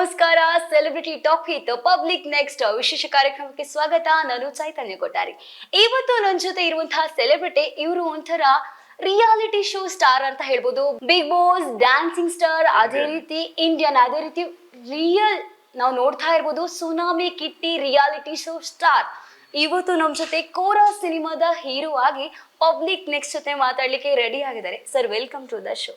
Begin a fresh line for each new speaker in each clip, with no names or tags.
ನಮಸ್ಕಾರ. Celebrity talk with public next ವಿಶೇಷ ಕಾರ್ಯಕ್ರಮಕ್ಕೆ ಸ್ವಾಗತ. ನಾನು ಚೈತನ್ಯ ಕೊಟ್ಟಾರಿ. ಇವತ್ತು ನನ್ನ ಜೊತೆ ಇರುವಂತಹ ಸೆಲೆಬ್ರಿಟಿ ಇವರು ಒಂಥರ ರಿಯಾಲಿಟಿ ಶೋ ಸ್ಟಾರ್ ಅಂತ ಹೇಳ್ಬೋದು. ಬಿಗ್ ಬಾಸ್ ಡ್ಯಾನ್ಸಿಂಗ್ ಸ್ಟಾರ್, ಅದೇ ರೀತಿ ಇಂಡಿಯನ್, ಅದೇ ರೀತಿ ರಿಯಲ್ ನಾವು ನೋಡ್ತಾ ಇರ್ಬೋದು tsunami Kitti reality show star. ಇವತ್ತು ನಮ್ಮ ಜೊತೆ ಕೋರಾ ಸಿನಿಮಾದ ಹೀರೋ ಆಗಿ ಪಬ್ಲಿಕ್ ನೆಕ್ಸ್ಟ್ ಜೊತೆ ಮಾತಾಡ್ಲಿಕ್ಕೆ ರೆಡಿ ಆಗಿದ್ದಾರೆ. Sir, welcome to the show.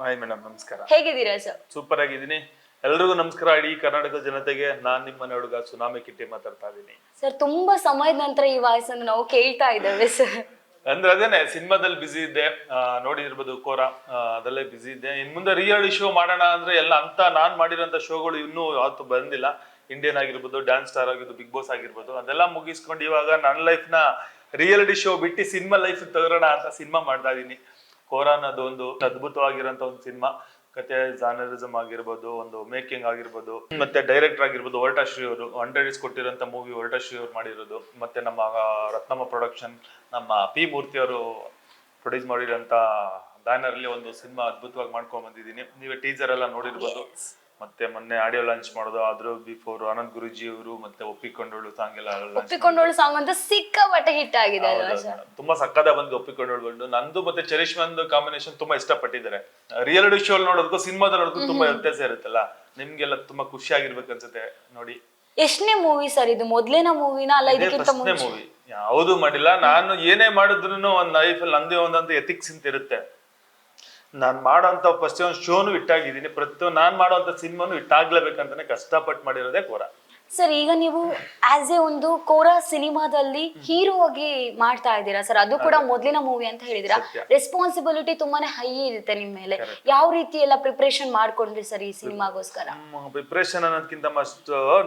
Hi madam, ನಮಸ್ಕಾರ.
ಹೇಗಿದ್ದೀರಾ ಸರ್?
ಸೂಪರ್ ಆಗಿದ್ದೀನಿ. ಎಲ್ರಿಗೂ ನಮಸ್ಕಾರ. ಇಡೀ ಕರ್ನಾಟಕದ ಜನತೆಗೆ ನಾನ್ ನಿಮ್ಮ ಮನೆ ಹುಡುಗ ಸುನಾಮಿ ಕಿಟ್ಟಿ ಮಾತಾಡ್ತಾ ಇದ್ದೀನಿ.
ಸರ್, ತುಂಬಾ ಸಮಯದ ನಂತರ ಈ ವಾಯ್ಸನ್ನು ನಾವು ಕೇಳ್ತಾ ಇದ್ದೇವೆ ಸರ್.
ಅಂದ್ರೆ ಅದೇನೆ, ಸಿನಿಮಾದಲ್ಲಿ ಬಿಸಿ ಇದ್ದೆ, ನೋಡಿರ್ಬೋದು ಕೋರಾ, ಅದಲ್ಲೇ ಬಿಸಿ ಇದ್ದೆ. ಇನ್ ಮುಂದೆ ರಿಯಾಲಿಟಿ ಶೋ ಮಾಡೋಣ ಅಂದ್ರೆ ಎಲ್ಲ ಅಂತ ನಾನ್ ಮಾಡಿರೋಂಥ ಶೋಗಳು ಇನ್ನೂ ಯಾವತ್ತು ಬಂದಿಲ್ಲ. ಇಂಡಿಯನ್ ಆಗಿರ್ಬೋದು, ಡ್ಯಾನ್ಸ್ ಸ್ಟಾರ್ ಆಗಿರ್ಬೋದು, ಬಿಗ್ ಬಾಸ್ ಆಗಿರ್ಬೋದು, ಅದೆಲ್ಲ ಮುಗಿಸ್ಕೊಂಡು ಇವಾಗ ನನ್ನ ಲೈಫ್ ನ ರಿಯಾಲಿಟಿ ಶೋ ಬಿಟ್ಟು ಸಿನಿಮಾ ಲೈಫ್ ತಗೋಣ ಅಂತ ಸಿನಿಮಾ ಮಾಡ್ತಾ ಇದೀನಿ. ಕೋರಾ ಅನ್ನೋದು ಒಂದು ಅದ್ಭುತವಾಗಿರೋಂಥ ಒಂದು ಸಿನಿಮಾ. ಕತೆ ಜಾನರಿಸಮ್ ಆಗಿರ್ಬೋದು, ಒಂದು ಮೇಕಿಂಗ್ ಆಗಿರ್ಬೋದು, ಮತ್ತೆ ಡೈರೆಕ್ಟರ್ ಆಗಿರ್ಬೋದು ಹೊರಟಾಶ್ರೀ ಅವರು 100 ಡೇಸ್ ಕೊಟ್ಟಿರೋಂಥ ಮೂವಿ ಹೊರಟಾಶ್ರೀ ಅವರು ಮಾಡಿರೋದು. ಮತ್ತೆ ನಮ್ಮ ರತ್ನಮ್ಮ ಪ್ರೊಡಕ್ಷನ್, ನಮ್ಮ ಪಿ ಮೂರ್ತಿ ಅವರು ಪ್ರೊಡ್ಯೂಸ್ ಮಾಡಿರೋಂಥ ಬ್ಯಾನರ್ ಅಲ್ಲಿ ಒಂದು ಸಿನಿಮಾ ಅದ್ಭುತವಾಗಿ ಮಾಡ್ಕೊಂಡ್ ಬಂದಿದ್ದೀನಿ. ನೀವೇ ಟೀಸರ್ ಎಲ್ಲ ನೋಡಿರ್ಬೋದು. ಮತ್ತೆ ಮೊನ್ನೆ ಆಡಿಯೋ ಲಾಂಚ್ ಮಾಡೋದು, ಅದ್ರ ಬಿಫೋರ್ ಆನಂದ್ ಗುರುಜಿ ಅವರು ಮತ್ತೆ ಒಪ್ಪಿಕೊಂಡೋಳು ಸಾಂಗ್ ಎಲ್ಲ
ಒಪ್ಪಿಕೊಂಡೋಳು ಸಾಂಗ್ ಅಂತ ಸಿಕ್ಕಾಪಟ್ಟೆ ಹಿಟ್ ಆಗಿದೆ.
ತುಂಬಾ ಸಕ್ಕದ ಬಂದು ಒಪ್ಪಿಕೊಂಡೋಳು. ನಂದು ಮತ್ತೆ ಚರಿಷ್ಮಂದು ಕಾಂಬಿನೇಷನ್ ತುಂಬಾ ಇಷ್ಟಪಟ್ಟಿದ್ದಾರೆ. ರಿಯಾಲಿಟಿ ಶೋ ನೋಡೋದಕ್ಕೂ ಸಿನಿಮಾದ ನೋಡೋದಕ್ಕೂ ತುಂಬಾ ವ್ಯತ್ಯಾಸ ಇರುತ್ತಲ್ಲ. ನಿಮ್ಗೆಲ್ಲ ತುಂಬಾ ಖುಷಿ ಆಗಿರ್ಬೇಕು ಅನ್ಸುತ್ತೆ ನೋಡಿ.
ಎಷ್ಟನೇ ಮೂವಿ ಸರ್ ಇದು? ಮೊದ್ಲೇನ ಮೂವಿನ ಅಲ್ಲ ಇದಕ್ಕಿಂತ ಮುಂಚೆ?
ಮೂವಿ ಯಾವುದು ಮಾಡಿಲ್ಲ ನಾನು. ಏನೇ ಮಾಡಿದ್ರು ಒಂದ್ ಲೈಫ್ ಅಲ್ಲಿ ನಂದೇ ಒಂದಂತ ಎಥಿಕ್ಸ್ ಅಂತ ಇರುತ್ತೆ. ನಾನ್ ಮಾಡೋಂತ ಫಸ್ಟ್ ಒಂದು ಶೋನು ಇಟ್ಟಾಗಿದ್ದೀನಿ. ಪ್ರತಿ ನಾನ್ ಮಾಡೋಂತ ಸಿನಿಮಾನು ಇಟ್ಟಾಗ್ಲೇಬೇಕಂತಾನೆ ಕಷ್ಟಪಟ್ಟು ಮಾಡಿರೋದೇ ಕೋರಾ.
ಸರ್, ಈಗ ನೀವು ಆಸ್ ಎ ಒಂದು ಕೋರಾ ಸಿನಿಮಾದಲ್ಲಿ ಹೀರೋ ಆಗಿ ಮಾಡ್ತಾ ಇದ್ದೀರಾ ಸರ್. ಅದು ಕೂಡ ಮೊದಲಿನ ಮೂವಿ ಅಂತ ಹೇಳಿದಿರಾ. ರೆಸ್ಪಾನ್ಸಿಬಿಲಿಟಿ ತುಂಬಾನೇ ಹೈ ಇರುತ್ತೆ ನಿಮ್ ಮೇಲೆ. ಯಾವ ರೀತಿ ಎಲ್ಲ ಪ್ರಿಪರೇಷನ್ ಮಾಡ್ಕೊಂಡ್ರಿ ಸರ್ ಈ ಸಿನಿಮಾಗೋಸ್ಕರ?
ಪ್ರಿಪರೇಷನ್ ಅನ್ನೋದಕ್ಕಿಂತ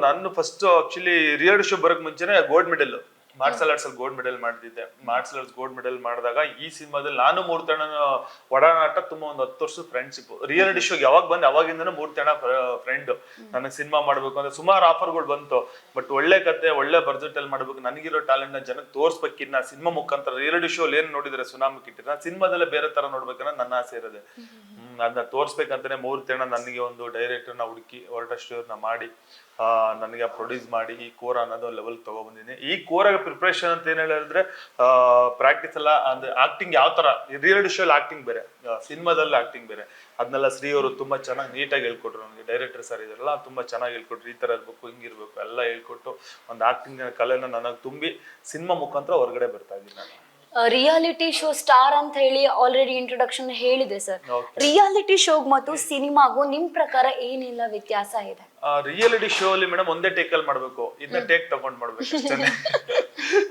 ನಾನು ಫಸ್ಟ್ ಆಕ್ಚುಲಿ ರಿಯಾಲಿಟಿ ಶೋ ಬರೋಕ್ ಮುಂಚೆನೆ ಗೋಲ್ಡ್ ಮೆಡಲ್ ಮಾರ್ಷಲ್ ಆರ್ಟ್ಸ್ ಅಲ್ಲಿ ಗೋಲ್ಡ್ ಮೆಡಲ್ ಮಾಡ್ತಿದ್ದೆ. ಮಾರ್ಷಲ್ ಆರ್ಟ್ಸ್ ಗೋಲ್ಡ್ ಮೆಡಲ್ ಮಾಡಿದಾಗ ಈ ಸಿನಿಮಾದಲ್ಲಿ ನಾನು ಮೂರ್ತಣ್ಣ ಒಡನಾಟ ತುಂಬಾ ಒಂದು 10 ವರ್ಷದ ಫ್ರೆಂಡ್ಶಿಪ್. ರಿಯಾಲಿಟಿ ಶೋಗೆ ಯಾವಾಗ ಬಂದ್ ಅವಾಗಿಂದನೂ ಮೂರ್ತಣ್ಣ ಫ್ರೆಂಡ್. ನನಗೆ ಸಿನಿಮಾ ಮಾಡ್ಬೇಕು ಅಂದ್ರೆ ಸುಮಾರು ಆಫರ್ಗಳು ಬಂತು. ಬಟ್ ಒಳ್ಳೆ ಕತೆ, ಒಳ್ಳೆ ಬಜೆಟ್ ಅಲ್ಲಿ ಮಾಡ್ಬೇಕು, ನನಗಿರೋ ಟ್ಯಾಲೆಂಟ್ ನ ಜನಕ್ಕೆ ತೋರ್ಸ್ಬೇಕಿನ್ನ ಸಿನಿಮಾ ಮುಖಾಂತರ. ರಿಯಾಲಿಟಿ ಶೋ ಏನ್ ನೋಡಿದ್ರೆ ಸುನಾಮಿ ಕಿಟ್ಟಿ, ನಾನು ಸಿನಿಮಾದಲ್ಲೇ ಬೇರೆ ತರ ನೋಡ್ಬೇಕನ್ನ ನನ್ನ ಆಸೆ ಇರೋದೆ. ಅದನ್ನ ತೋರ್ಸ್ಬೇಕಂತಾನೆ ಮೂರ್ತಣ್ಣ ನನಗೆ ಒಂದು ಡೈರೆಕ್ಟರ್ ನ ಹುಡುಕಿ ಹೊರಟಾಶ್ರೀ ಅವ್ರನ್ನ ಮಾಡಿ ನನಗೆ ಪ್ರೊಡ್ಯೂಸ್ ಮಾಡಿ ಈ ಕೋರಾ ಅನ್ನೋದು ಲೆವೆಲ್ ತಗೊಬಂದಿನಿ. ಈ ಕೋರಾಗ ಪ್ರಿಪರೇಷನ್ ಅಂತ ಏನ್ ಹೇಳಿದ್ರೆ ಪ್ರಾಕ್ಟೀಸ್ ಎಲ್ಲ ಅಂದ್ರೆ ಆಕ್ಟಿಂಗ್ ಯಾವ ತರ, ರಿಯಾಲಿಟಿ ಶೋ ಅಲ್ಲಿ ಆಕ್ಟಿಂಗ್ ಬೇರೆ, ಸಿನಿಮಾದಲ್ಲಿ ಆಕ್ಟಿಂಗ್ ಬೇರೆ. ಅದನ್ನೆಲ್ಲ ಶ್ರೀ ಅವರು ತುಂಬಾ ಚೆನ್ನಾಗಿ ನೀಟಾಗಿ ಹೇಳ್ಕೊಟ್ರು. ನನಗೆ ಡೈರೆಕ್ಟರ್ ಸರ್ ಇದಾರಲ್ಲ ತುಂಬಾ ಚೆನ್ನಾಗಿ ಹೇಳ್ಕೊಟ್ರು. ಈ ತರ ಇರ್ಬೇಕು, ಹಿಂಗಿರ್ಬೇಕು ಎಲ್ಲ ಹೇಳ್ಕೊಟ್ಟು ಒಂದು ಆಕ್ಟಿಂಗ್ ಕಲೆನ ನನಗೆ ತುಂಬಿ ಸಿನಿಮಾ ಮುಖಾಂತರ ಹೊರಗಡೆ ಬರ್ತಾ ಇದ್ದೀನಿ ನಾನು.
ರಿಯಾಲಿಟಿ ಶೋ ಸ್ಟಾರ್ ಅಂತ ಹೇಳಿ ಆಲ್ರೆಡಿ ಇಂಟ್ರೊಡಕ್ಷನ್ ಹೇಳಿದೆ ಸರ್. ರಿಯಾಲಿಟಿ ಶೋಗ್ ಮತ್ತು ಸಿನಿಮಾಗೂ ನಿಮ್ ಪ್ರಕಾರ ಏನಿಲ್ಲ ವ್ಯತ್ಯಾಸ ಇದೆ?
ರಿಯಾಲಿಟಿ ಶೋ ಅಲ್ಲಿ ಮೇಡಮ್ ಒಂದೇ ಟೇಕ್ ಅಲ್ಲಿ ಮಾಡ್ಬೇಕು, ಇದನ್ನ ಟೇಕ್ ತಗೊಂಡ್ ಮಾಡ್ಬೇಕು ಅಷ್ಟೇ.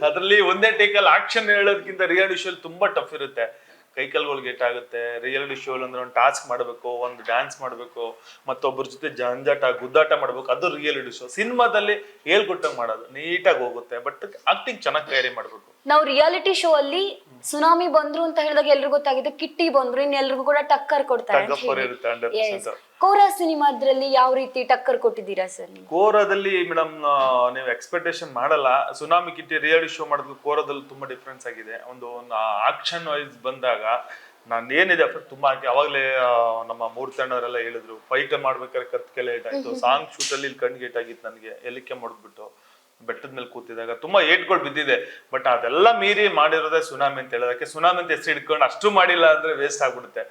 ಅದ್ರಲ್ಲಿ ಒಂದೇ ಟೇಕ್ ಅಲ್ಲಿ ಆಕ್ಷನ್ ಹೇಳೋದಕ್ಕಿಂತ ರಿಯಾಲಿಟಿ ಶೋ ತುಂಬಾ ಟಫ್ ಇರುತ್ತೆ. ಕೈಕಲ್ಗಳು ಗೇಟ್ ಆಗುತ್ತೆ. ರಿಯಾಲಿಟಿ ಶೋ ಅಂದ್ರೆ ಒಂದು ಟಾಸ್ಕ್ ಮಾಡ್ಬೇಕು, ಒಂದು ಡ್ಯಾನ್ಸ್ ಮಾಡ್ಬೇಕು, ಮತ್ತೊಬ್ಬರ ಜೊತೆ ಜಂಜಾಟ ಗುದ್ದಾಟ ಮಾಡ್ಬೇಕು. ಅದು ರಿಯಾಲಿಟಿ ಶೋ. ಸಿನಿಮಾದಲ್ಲಿ ಹೇಳ್ಕೊಟ್ಟಂಗ್ ಮಾಡೋದು ನೀಟಾಗಿ ಹೋಗುತ್ತೆ. ಬಟ್ ಆಕ್ಟಿಂಗ್ ಚೆನ್ನಾಗಿ ತಯಾರಿ ಮಾಡ್ಬೇಕು.
ನಾವು ರಿಯಾಲಿಟಿ ಶೋ ಅಲ್ಲಿ ಸುನಾಮಿ ಬಂದ್ರು ಅಂತ ಹೇಳಿದಾಗ ಎಲ್ರಿಗೂ ಗೊತ್ತಾಗಿದೆ, ಕಿಟ್ಟಿ ಬಂದ್ರು, ಇನ್ ಎಲ್ರಿಗೂ ಕೂಡ ಟಕ್ಕರ್ ಕೊಡ್ತಾರೆ. ಕೋರಾ ಸಿನಿಮಾದ್ರಲ್ಲಿ ಯಾವ ರೀತಿ ಟಕ್ಕರ್ ಕೊಟ್ಟಿದ್ದೀರಾ ಸರ್?
ಕೋರಾದಲ್ಲಿ ಮೇಡಮ್ ನೀವು ಎಕ್ಸ್ಪೆಕ್ಟೇಷನ್ ಮಾಡಲ್ಲ. ಸುನಾಮಿ ಕಿಟ್ಟಿ ರಿಯಾಲಿಟಿ ಶೋ ಮಾಡೋದು ಕೋರಾದಲ್ಲಿ ತುಂಬಾ ಡಿಫ್ರೆನ್ಸ್ ಆಗಿದೆ. ಒಂದು ಆಕ್ಷನ್ ವೈಸ್ ಬಂದಾಗ ನಾನು ಏನಿದೆ ತುಂಬಾ ಹಾಕಿ. ಅವಾಗಲೇ ನಮ್ಮ ಮೂರ್ತಣ್ಣವರೆಲ್ಲ ಹೇಳಿದ್ರು ಫೈಟ್ ಮಾಡ್ಬೇಕಾದ್ರೆ ಕತ್ಕೆಲ್ಲ ಏಟಾಯ್ತು. ಸಾಂಗ್ ಶೂಟ್ ಅಲ್ಲಿ ಕಣ್ಣಿಗೆ ಏಟಾಗಿತ್ತು ನನಗೆ. ಎಲಿಕೆ ಮಾಡ್ಬಿಟ್ಟು ಬೆಟ್ಟದ ಮೇಲೆ ಕೂತಿದಾಗ ತುಂಬಾ ಏಟ್ಗಳು ಬಿದ್ದಿದೆ. ಬಟ್ ಅದೆಲ್ಲ ಮೀರಿ ಮಾಡಿರೋದೇ ಸುನಾಮಿ ಅಂತ ಹೇಳೋದಕ್ಕೆ. ಸುನಾಮಿ ಅಂತ ಹೆಸರು ಹಿಡ್ಕೊಂಡು ಅಷ್ಟು ಮಾಡಿಲ್ಲ ಅಂದ್ರೆ ವೇಸ್ಟ್ ಆಗ್ಬಿಡುತ್ತೆ.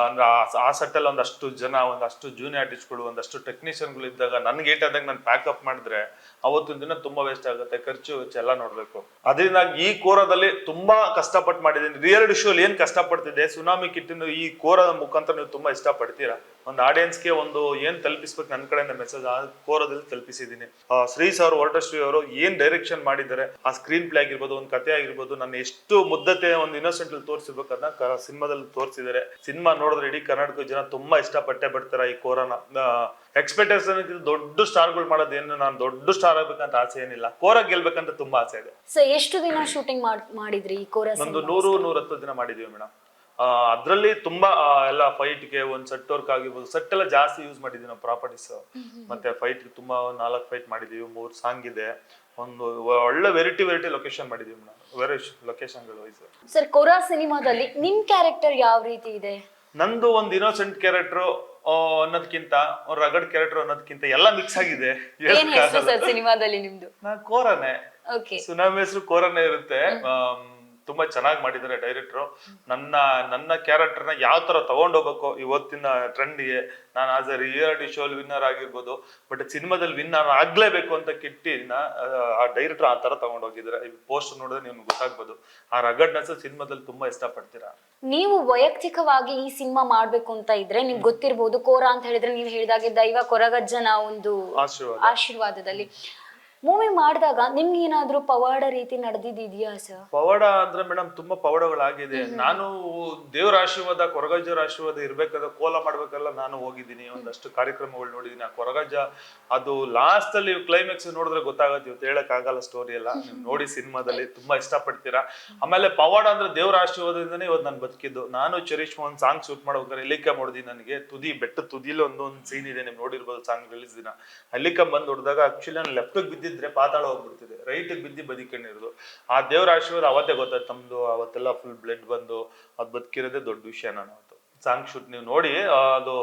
ಅಂದ್ರೆ ಆ ಸೆಟ್ಟಲ್ಲಿ ಒಂದಷ್ಟು ಜನ, ಒಂದಷ್ಟು ಜೂನಿಯರ್ ಆರ್ಟಿಸ್ಟ್ಗಳು, ಒಂದಷ್ಟು ಟೆಕ್ನಿಷಿಯನ್ಗಳು ಇದ್ದಾಗ ನನ್ಗೆ ಏಟ್ ಆದಾಗ ನಾನು ಪ್ಯಾಕಪ್ ಮಾಡಿದ್ರೆ ಅವತ್ತಿನ ದಿನ ತುಂಬಾ ವೇಸ್ಟ್ ಆಗುತ್ತೆ. ಖರ್ಚು ವೆಚ್ಚ ಎಲ್ಲ ನೋಡ್ಬೇಕು. ಅದರಿಂದ ಈ ಕೋರಾದಲ್ಲಿ ತುಂಬಾ ಕಷ್ಟಪಟ್ಟು ಮಾಡಿದ್ದೀನಿ. ರಿಯಾಲಿಟಿ ಶೋ ಏನ್ ಕಷ್ಟಪಡ್ತಿದ್ದೆ, ಸುನಾಮಿ ಕಿಟ್ಟಿನ ಈ ಕೋರದ ಮುಖಾಂತರ ನೀವು ತುಂಬಾ ಇಷ್ಟಪಡ್ತೀರಾ. ಒಂದು ಆಡಿಯನ್ಸ್ಗೆ ಒಂದು ಏನ್ ತಲುಪಿಸ್ಬೇಕು ನನ್ನ ಕಡೆಯಿಂದ ಮೆಸೇಜ್ ಆ ಕೋರದಲ್ಲಿ ತಲುಪಿಸಿದ್ದೀನಿ. ಶ್ರೀ ಸರ್, ಹೊರಟಾಶ್ರೀ ಅವರು ಏನ್ ಡೈರೆಕ್ಷನ್ ಮಾಡಿದ್ದಾರೆ, ಆ ಸ್ಕ್ರೀನ್ ಪ್ಲೇ ಆಗಿರ್ಬೋದು, ಒಂದು ಕತೆ ಆಗಿರ್ಬೋದು, ನಾನು ಎಷ್ಟು ಮುದ್ದತೆ ಒಂದು ಇನ್ನೋಸೆಂಟ್ ಅಲ್ಲಿ ತೋರಿಸಿರ್ಬೇಕು ಅದನ್ನ ಸಿನಿಮಾದಲ್ಲಿ ತೋರಿಸಿದ್ದಾರೆ. ಸಿನಿಮಾ ನೋಡಿದ್ರೆ ಇಡೀ ಕರ್ನಾಟಕ ಜನ ತುಂಬಾ ಇಷ್ಟಪಟ್ಟೆ ಬಿಡ್ತಾರೆ ಈ ಕೋರಾನ. ಎಕ್ಸ್ಪೆಕ್ಟೇಷನ್ ದೊಡ್ಡ ಸ್ಟಾರ್ಗಳು ಮಾಡೋದೇನು, ನಾನು ದೊಡ್ಡ ಸ್ಟಾರ್ ಆಗ್ಬೇಕಂತ ಆಸೆ ಏನಿಲ್ಲ. ಕೋರಾ ಗೆಲ್ಬೇಕಂತ ತುಂಬಾ ಆಸೆ ಇದೆ.
ಸರ್, ಎಷ್ಟು ದಿನ ಶೂಟಿಂಗ್ ಮಾಡಿದ್ರಿ ಈ ಕೋರಾ?
ಒಂದು 100-110 ದಿನ ಮಾಡಿದೀವಿ ಮೇಡಮ್. ಅದ್ರಲ್ಲಿ ತುಂಬಾ ಎಲ್ಲ ಫೈಟ್ಗೆ ಒಂದು ಸೆಟ್ ವರ್ಕ್ ಆಗಿರ್ಬೋದು. ಸೆಟ್ ಎಲ್ಲ ಜಾಸ್ತಿ ಯೂಸ್ ಮಾಡಿದೀವಿ ನಾವು, ಪ್ರಾಪರ್ಟೀಸ್. ಮತ್ತೆ ಫೈಟ್ ತುಂಬಾ 4 ಫೈಟ್ ಮಾಡಿದೀವಿ, 3 ಸಾಂಗ್ ಇದೆ. ಒಂದು ಒಳ್ಳೆ ವೆರೈಟಿ ಲೊಕೇಶನ್ ಮಾಡಿದೀವಿ ನಾವು, ಲೊಕೇಶನ್ಗಳು ವೈಸ್.
ಸರ್, ಕೋರಾ ಸಿನಿಮಾದಲ್ಲಿ ನಿಮ್ ಕ್ಯಾರೆಕ್ಟರ್ ಯಾವ ರೀತಿ ಇದೆ?
ನಂದು ಒಂದು ಇನ್ನೋಸೆಂಟ್ ಕ್ಯಾರೆಕ್ಟರ್. ಅನ್ನೋದಕ್ಕಿಂತ ರಗಡ್ ಕ್ಯಾರೆಕ್ಟರ್ ಅನ್ನೋದಕ್ಕಿಂತ ಎಲ್ಲ ಮಿಕ್ಸ್ ಆಗಿದೆ.
ಏನ್ ಹೆಸರು ಸರ್ ಸಿನಿಮಾದಲ್ಲಿ ನಿಮ್ದು?
ನಾನ್ ಕೋರನೆ,
ಓಕೆ.
ಸುನಾಮಿ ಹೆಸರು ಕೋರನೆ ಇರುತ್ತೆ. ತುಂಬಾ ಚೆನ್ನಾಗಿ ಮಾಡಿದ್ದಾರೆ ಡೈರೆಕ್ಟ್ರು. ನನ್ನ ಕ್ಯಾರೆಕ್ಟರ್ನ ಯಾವ ತರ ತಗೊಂಡೋಗ್ಬೇಕು ಇವತ್ತಿನ ಟ್ರೆಂಡ್ಗೆ, ನಾನು as A reality show winner ಆಗಿರ್ಬೋದು, ಬಟ್ ಸಿನಿಮಾದಲ್ಲಿ ವಿನ್ನರ್ ಆಗ್ಲೇಬೇಕು ಅಂತ ಕಿಟ್ಟಿನ ಆ ಡೈರೆಕ್ಟರ್ ಆ ತರ ತಗೊಂಡೋಗಿದ್ದಾರೆ. ಈ ಪೋಸ್ಟ್ ನೋಡಿದ್ರೆ ನಿಮ್ಗೆ ಗೊತ್ತಾಗ್ಬೋದು. ಆ ರಗಡ್ನೆಸ್ ಸಿನಿಮಾದಲ್ಲಿ ತುಂಬಾ ಇಷ್ಟಪಡ್ತೀರಾ.
ನೀವು ವೈಯಕ್ತಿಕವಾಗಿ ಈ ಸಿನಿಮಾ ಮಾಡ್ಬೇಕು ಅಂತ ಇದ್ರೆ ನಿಮ್ಗೆ ಗೊತ್ತಿರ್ಬೋದು, ಕೋರಾ ಅಂತ ಹೇಳಿದ್ರೆ ನೀವು ಹೇಳಿದಾಗೆ ದೈವ ಕೊರಗಜ್ಜನ ಒಂದು ಆಶೀರ್ವಾದದಲ್ಲಿ ಮೂವಿ ಮಾಡಿದಾಗ ನಿಮ್ಗೆ ಏನಾದ್ರೂ ಪವಾಡ ರೀತಿ ನಡೆದಿದ್ಯಾ ಸರ್?
ಪವಾಡ ಅಂದ್ರೆ ಮೇಡಮ್ ತುಂಬಾ ಪವಾಡಗಳಾಗಿದೆ. ನಾನು ದೇವ್ರ ಆಶೀರ್ವಾದ, ಕೊರಗಜ್ಜರ ಆಶೀರ್ವಾದ ಇರ್ಬೇಕಾದ್ರೆ ಕೋಲ ಮಾಡ್ಬೇಕಲ್ಲ ನಾನು ಹೋಗಿದ್ದೀನಿ, ಒಂದಷ್ಟು ಕಾರ್ಯಕ್ರಮಗಳು ನೋಡಿದೀನಿ. ಆ ಕೊರಗಜ್ಜ ಅದು ಲಾಸ್ಟ್ ಅಲ್ಲಿ ಕ್ಲೈಮ್ಯಾಕ್ಸ್ ನೋಡಿದ್ರೆ ಗೊತ್ತಾಗತ್ತೆ. ಇವತ್ತು ಹೇಳಕ್ ಆಗಲ್ಲ ಸ್ಟೋರಿ ಎಲ್ಲ, ನೀವು ನೋಡಿ ಸಿನಿಮಾದಲ್ಲಿ ತುಂಬಾ ಇಷ್ಟಪಡ್ತೀರಾ. ಆಮೇಲೆ ಪವಾಡ ಅಂದ್ರೆ ದೇವ್ರ ಆಶೀರ್ವಾದದಿಂದನೇ ಇವತ್ತು ನಾನು ಬದುಕಿದ್ದು. ನಾನು ಚರೀಶ್ ಮೋಹನ್ ಸಾಂಗ್ ಶೂಟ್ ಮಾಡ್ಬೇಕಾದ್ರೆ ಹೆಲಿಕಾ ಹೊಡೆದಿ. ನನಗೆ ಬೆಟ್ಟ ತುದಿಲಿ ಒಂದೊಂದು ಸೀನ್ ಇದೆ, ನೀವು ನೋಡಿರ್ಬೋದು ಸಾಂಗ್ ರಿಲೀಸ್ ದಿನ. ಹೆಲಿಕಾ ಬಂದು ಹೊಡೆದಾಗ ಆಕ್ಚುಲಿ ನಾನು ಲೆಫ್ಟ್ ಬಿದ್ದಿದ್ರೆ ಪಾತಾಳ ಹೋಗ್ಬಿಡ್ತಿದೆ, ರೈಟ್ ಬಿದ್ದಿ ಬದುಕೊಂಡಿರೋದು. ಆ ದೇವ್ರ ಆಶೀರ್ವಾದ ಅವತ್ತೇ ಗೊತ್ತಾಯ್ತು ನಮ್ದು. ಅವತ್ತೆಲ್ಲ ಫುಲ್ ಬ್ಲಡ್ ಬಂದು ಅದ್ ಬದುಕಿರೋದೇ ದೊಡ್ಡ ವಿಷಯ. ನಾನು ಅವತ್ತು ಸಾಂಗ್ ಶೂಟ್ ನೀವು ನೋಡಿ, ಅದು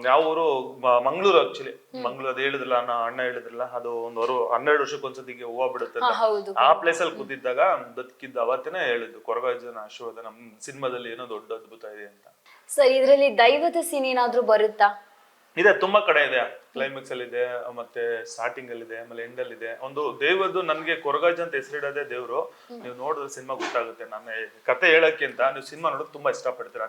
ಯಾವ ಊರು, ಮಂಗ್ಳೂರು. ಆಕ್ಚುಲಿ ಮಂಗ್ಳೂರ್ ಅದು ಹೇಳಿದ್ರಲ್ಲ, ಅಣ್ಣ ಹೇಳಿದ್ರಲ್ಲ, ಅದು 12 ವರ್ಷಕ್ಕೊಂದ್ಸತಿಗೆ ಹೂವು ಬಿಡುತ್ತೆ ಅಂತ. ಆ ಪ್ಲೇಸ್ ಅಲ್ಲಿ ಕೂತಿದ್ದಾಗ ಬದುಕಿದ್ದ ಅವತ್ತೇನೆ ಹೇಳಿದ್ದು, ಕೊರಗಜ್ಜನ ಆಶೀರ್ವಾದ ನಮ್ಮ ಸಿನಿಮಾದಲ್ಲಿ ಏನೋ ದೊಡ್ಡ ಅದ್ಭುತ ಇದೆ ಅಂತ.
ಸರ್ ಇದ್ರಲ್ಲಿ ದೈವದ ಸೀನ್ ಏನಾದ್ರೂ ಬರುತ್ತಾ?
ಇದೆ, ತುಂಬಾ ಕಡೆ ಇದೆ. ಕ್ಲೈಮ್ಯಾಕ್ಸ್ ಅಲ್ಲಿ ಇದೆ, ಮತ್ತೆ ಸ್ಟಾರ್ಟಿಂಗ್ ಅಲ್ಲಿ ಇದೆ, ಆಮೇಲೆ ಎಂಡ್ ಅಲ್ಲಿ ಇದೆ. ಒಂದು ದೇವದ್ದು ನನ್ಗೆ ಕೊರಗಜ್ಜ ಅಂತ ಹೆಸರಿಡೋದೇ ದೇವ್ರು. ನೀವು ನೋಡಿದ್ರೆ ಸಿನಿಮಾ ಗೊತ್ತಾಗುತ್ತೆ. ನಾನು ಕತೆ ಹೇಳಕ್ಕಿಂತ ನೀವು ಸಿನಿಮಾ ನೋಡೋದು ತುಂಬಾ ಇಷ್ಟಪಡ್ತೀರಾ,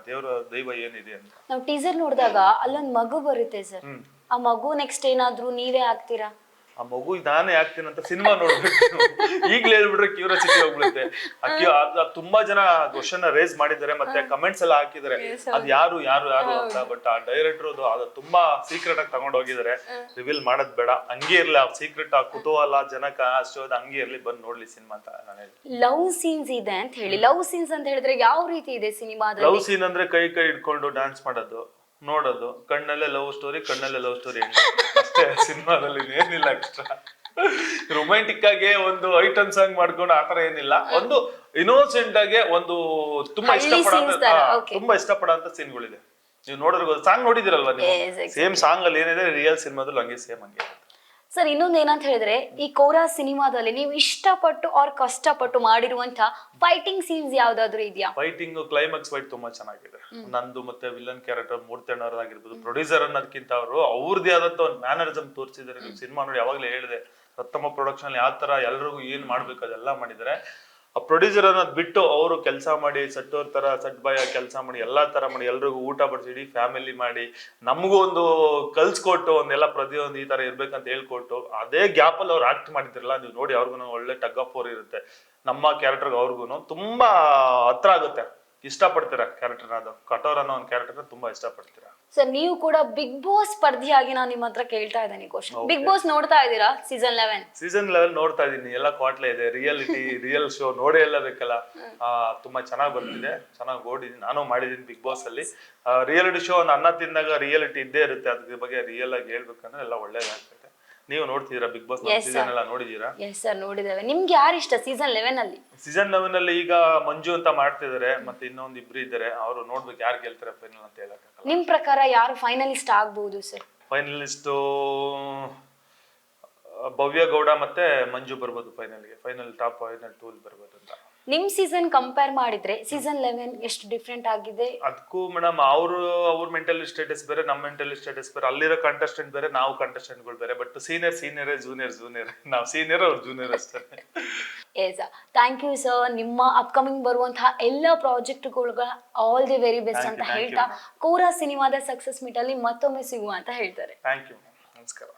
ದೈವ ಏನಿದೆ ಅಂತ.
ನಾವು ಟೀಸರ್ ನೋಡಿದಾಗ ಅಲ್ಲೊಂದ್ ಮಗು ಬರುತ್ತೆ ಸರ್, ಆ ಮಗು ನೆಕ್ಸ್ಟ್ ಏನಾದ್ರೂ ನೀವೇ ಆಗ್ತೀರಾ?
ಆ ಮಗು ನಾನೇ ಆಗ್ತೀನಿ ಅಂತ ಸಿನಿಮಾ ನೋಡ್ಬೇಕು. ಈಗ್ಲೇ ಹೇಳ್ಬಿಟ್ರೆ ಕ್ಯೂರಿಯಾಸಿಟಿ ಹೋಗ್ಬಿಡುತ್ತೆ. ತುಂಬಾ ಜನ ಕ್ವಶನ್ ರೇಸ್ ಮಾಡಿದ್ದಾರೆ, ಮತ್ತೆ ಕಮೆಂಟ್ಸ್ ಎಲ್ಲ ಹಾಕಿದ್ದಾರೆ, ಅದ್ ಯಾರು ಅಂತ. ಬಟ್ ಆ ಡೈರೆಕ್ಟರ್ ಅದು ತುಂಬಾ ಸೀಕ್ರೆಟ್ ಆಗಿ ತಗೊಂಡ್ ಹೋಗಿದ್ದಾರೆ. ರಿವೀಲ್ ಮಾಡೋದ್ ಬೇಡ, ಹಂಗೆ ಇರ್ಲಿ ಆ ಸೀಕ್ರೆಟ್, ಆ ಕುತೂಹಲ ಜನಕ ಅಷ್ಟೋದ್ ಹಂಗೆ ಇರ್ಲಿ, ಬಂದ್ ನೋಡ್ಲಿ ಸಿನಿಮಾ ಅಂತ ನಾನು ಹೇಳಿ.
ಲವ್ ಸೀನ್ಸ್ ಇದೆ ಅಂತ ಹೇಳಿ, ಲವ್ ಸೀನ್ಸ್ ಅಂತ ಹೇಳಿದ್ರೆ ಯಾವ ರೀತಿ ಇದೆ ಸಿನಿಮಾದಲ್ಲಿ?
ಲವ್ ಸೀನ್ ಅಂದ್ರೆ ಕೈ ಹಿಡ್ಕೊಂಡು ಡ್ಯಾನ್ಸ್ ಮಾಡೋದು, ನೋಡೋದು, ಕಣ್ಣಲ್ಲೇ ಲವ್ ಸ್ಟೋರಿ ಅಷ್ಟೇ ಸಿನಿಮಾದಲ್ಲಿ. ಏನಿಲ್ಲ ಎಕ್ಸ್ಟ್ರಾ. ರೊಮ್ಯಾಂಟಿಕ್ ಆಗಿ ಒಂದು ಐಟಮ್ ಸಾಂಗ್ ಮಾಡ್ಕೊಂಡು ಆತರ ಏನಿಲ್ಲ. ಒಂದು ಇನ್ನೋಸೆಂಟ್ ಆಗಿ ಒಂದು ತುಂಬಾ ಇಷ್ಟಪಡೋ ಸೀನ್ಗಳಿದೆ. ನೀವು ನೋಡಿದ್ರೆ ಸಾಂಗ್ ನೋಡಿದಿರಲ್ವಾ ನೀವು, ಸೇಮ್ ಸಾಂಗ್ ಅಲ್ಲಿ ಏನಿದೆ ರಿಯಲ್ ಸಿನಿಮಾದಲ್ಲಿ ಹಂಗೆ ಸೇಮ್ ಹಂಗೆ.
ಸರ್ ಇನ್ನೊಂದು ಏನಂತ ಹೇಳಿದ್ರೆ, ಈ ಕೋರಾ ಸಿನಿಮಾದಲ್ಲಿ ನೀವು ಇಷ್ಟಪಟ್ಟು ಅವ್ರ ಕಷ್ಟಪಟ್ಟು ಮಾಡಿರುವಂತ ಫೈಟಿಂಗ್ ಸೀನ್ಸ್ ಯಾವ್ದಾದ್ರು ಇದೆಯಾ?
ಫೈಟಿಂಗ್ ಕ್ಲೈಮ್ಯಾಕ್ಸ್ ಫೈಟ್ ತುಂಬಾ ಚೆನ್ನಾಗಿದೆ. ನಂದು ಮತ್ತೆ ವಿಲನ್ ಕ್ಯಾರೆಕ್ಟರ್ ಮೂರ್ತಣ್ಣ ಆಗಿರ್ಬೋದು, ಪ್ರೊಡ್ಯೂಸರ್ ಅನ್ನೋದಕ್ಕಿಂತ ಅವ್ರದ್ದೇ ಆದಂತ ಒಂದು ಮ್ಯಾನರಿಸಮ್ ತೋರಿಸಿದ್ದಾರೆ. ನೀವು ಸಿನಿಮಾ ನೋಡಿ ಯಾವಾಗ್ಲೇ ಹೇಳಿದೆ, ರತ್ತಮ್ಮ ಪ್ರೊಡಕ್ಷನ್ ಯಾವ ತರ ಎಲ್ರಿಗೂ ಏನ್ ಮಾಡ್ಬೇಕು ಅದೆಲ್ಲ ಮಾಡಿದ್ದಾರೆ. ಆ ಪ್ರೊಡ್ಯೂಸರ್ ಅನ್ನೋದು ಬಿಟ್ಟು ಅವರು ಕೆಲಸ ಮಾಡಿ, ಸಟ್ಟೋರ್ ತರ ಸಟ್ ಬಾಯ್ ಕೆಲಸ ಮಾಡಿ, ಎಲ್ಲಾ ತರ ಮಾಡಿ, ಎಲ್ರಿಗೂ ಊಟ ಬಡಿಸಿ, ಇಡೀ ಫ್ಯಾಮಿಲಿ ಮಾಡಿ, ನಮಗೂ ಒಂದು ಕಲ್ಸ್ಕೊಟ್ಟು, ಒಂದೆಲ್ಲ ಪ್ರತಿಯೊಂದು ಈ ತರ ಇರ್ಬೇಕಂತ ಹೇಳ್ಕೊಟ್ಟು, ಅದೇ ಗ್ಯಾಪ್ ಅಲ್ಲಿ ಅವ್ರು ಆಕ್ಟ್ ಮಾಡಿದ್ರಲ್ಲ, ನೀವು ನೋಡಿ ಅವ್ರಿಗೂ ಒಳ್ಳೆ ಟಗ್ ಆಫ್ ವಾರ್ ಇರುತ್ತೆ. ನಮ್ಮ ಕ್ಯಾರೆಕ್ಟರ್ ಅವ್ರಿಗೂ ತುಂಬಾ ಹತ್ರ ಆಗುತ್ತೆ, ಇಷ್ಟಪಡ್ತೀರಾ ಕ್ಯಾರೆಕ್ಟರ್. ಅದು ಕಠೋರ್ ಅನ್ನೋ ಒಂದು ಕ್ಯಾರೆಕ್ಟರ್ ತುಂಬಾ ಇಷ್ಟಪಡ್ತೀರಾ.
ಸರ್ ನೀವು ಕೂಡ ಬಿಗ್ ಬಾಸ್ ಸ್ಪರ್ಧಿಯಾಗಿ ನಾನು ನಿಮ್ಮ ಹತ್ರ ಕೇಳ್ತಾ ಇದ್ದೀನಿ ಕ್ವಶನ್. ಬಿಗ್ ಬಾಸ್ ನೋಡ್ತಾ ಇದ್ದೀರಾ? ಸೀಸನ್ 11
ನೋಡ್ತಾ ಇದೀನಿ. ಎಲ್ಲ ಕ್ವಾಟ್ಲೆ ಇದೆ, ರಿಯಲ್ ಶೋ ನೋಡೇ ಎಲ್ಲ ಬೇಕಲ್ಲ. ತುಂಬಾ ಚೆನ್ನಾಗಿ ಬರ್ತಿದೆ, ಚೆನ್ನಾಗಿ ಓಡಿದೀನಿ. ನಾನು ಮಾಡಿದೀನಿ ಬಿಗ್ ಬಾಸ್ ಅಲ್ಲಿ. ರಿಯಾಲಿಟಿ ಶೋ ಒಂದು ಅನ್ನ ತಿಂದಾಗ ರಿಯಾಲಿಟಿ ಇದ್ದೇ ಇರುತ್ತೆ. ಅದ್ರ ಬಗ್ಗೆ ರಿಯಲ್ ಆಗಿ ಹೇಳ್ಬೇಕಂದ್ರೆ ಎಲ್ಲ ಒಳ್ಳೇದಾಗ್ತದೆ. ನೀವು ನೋಡ್ತಿದ್ದೀರಾ ಬಿಗ್ ಬಾಸ್ ಸೀಸನ್ ಎಲ್ಲ ನೋಡಿದೀರಾ?
ಎಸ್ ಸರ್ ನೋಡಿದ್ದೇವೆ. ನಿಮ್ಗೆ ಯಾರು ಇಷ್ಟ ಸೀಸನ್ 11 ಅಲ್ಲಿ?
ಸೀಸನ್ 11 ಅಲ್ಲಿ ಈಗ ಮಂಜು ಅಂತ ಮಾಡ್ತಿದ್ದಾರೆ, ಮತ್ತೆ ಇನ್ನೊಂದು ಇಬ್ರು ಇದ್ದಾರೆ. ಅವರು ನೋಡ್ಬೇಕು ಯಾರು ಗೆಲ್ತಾರೆ ಫೈನಲ್ ಅಂತ ಹೇಳಕ್.
ನಿಮ್ ಪ್ರಕಾರ ಯಾರು ಫೈನಲಿಸ್ಟ್ ಆಗ್ಬಹುದು ಸರ್?
ಫೈನಲಿಸ್ಟ್ ಭವ್ಯ ಗೌಡ ಮತ್ತೆ ಮಂಜು ಬರ್ಬೋದು ಫೈನಲ್ಗೆ. ಟಾಪ್ ಫೈನಲ್ 2 ಬರ್ಬೋದು ಅಂತ.
ನಿಮ್ ಸೀಸನ್ ಕಂಪೇರ್ ಮಾಡಿದ್ರೆ ಸೀಸನ್ 11 ಎಷ್ಟು ಡಿಫ್ರೆಂಟ್ ಆಗಿದೆ?
ಅದಕ್ಕೂ ಮೇಡಮ್ ಅವ್ರ ಮೆಂಟಲ್ ಸ್ಟೇಟಸ್ ಬೇರೆ, ನಮ್ಮ ಮೆಂಟಲ್ ಸ್ಟೇಟಸ್ ಬೇರೆ. ಅಲ್ಲಿರೋ ಕಂಟೆಸ್ಟೆಂಟ್ ಬೇರೆ, ನಾವು ಕಂಟೆಸ್ಟೆಂಟ್ಗಳು ಬೇರೆ. ಬಟ್ ಸೀನಿಯರ್ ಜೂನಿಯರ್, ನಾವು ಸೀನಿಯರ್, ಅವ್ರು ಜೂನಿಯರ್ ಅಷ್ಟೇ.
Thank you sir. ನಿಮ್ಮ ಅಪ್ಕಮಿಂಗ್ ಬರುವಂತಹ ಎಲ್ಲ ಪ್ರಾಜೆಕ್ಟ್ಗಳ ಆಲ್ ದಿ ವೆರಿ ಬೆಸ್ಟ್ ಅಂತ ಹೇಳ್ತಾ, ಕೋರಾ ಸಿನಿಮಾದ ಸಕ್ಸಸ್ ಮೀಟ್ ಅಲ್ಲಿ ಮತ್ತೊಮ್ಮೆ ಸಿಗುವ ಅಂತ ಹೇಳ್ತಾರೆ.
ಥ್ಯಾಂಕ್ ಯು, ನಮಸ್ಕಾರ.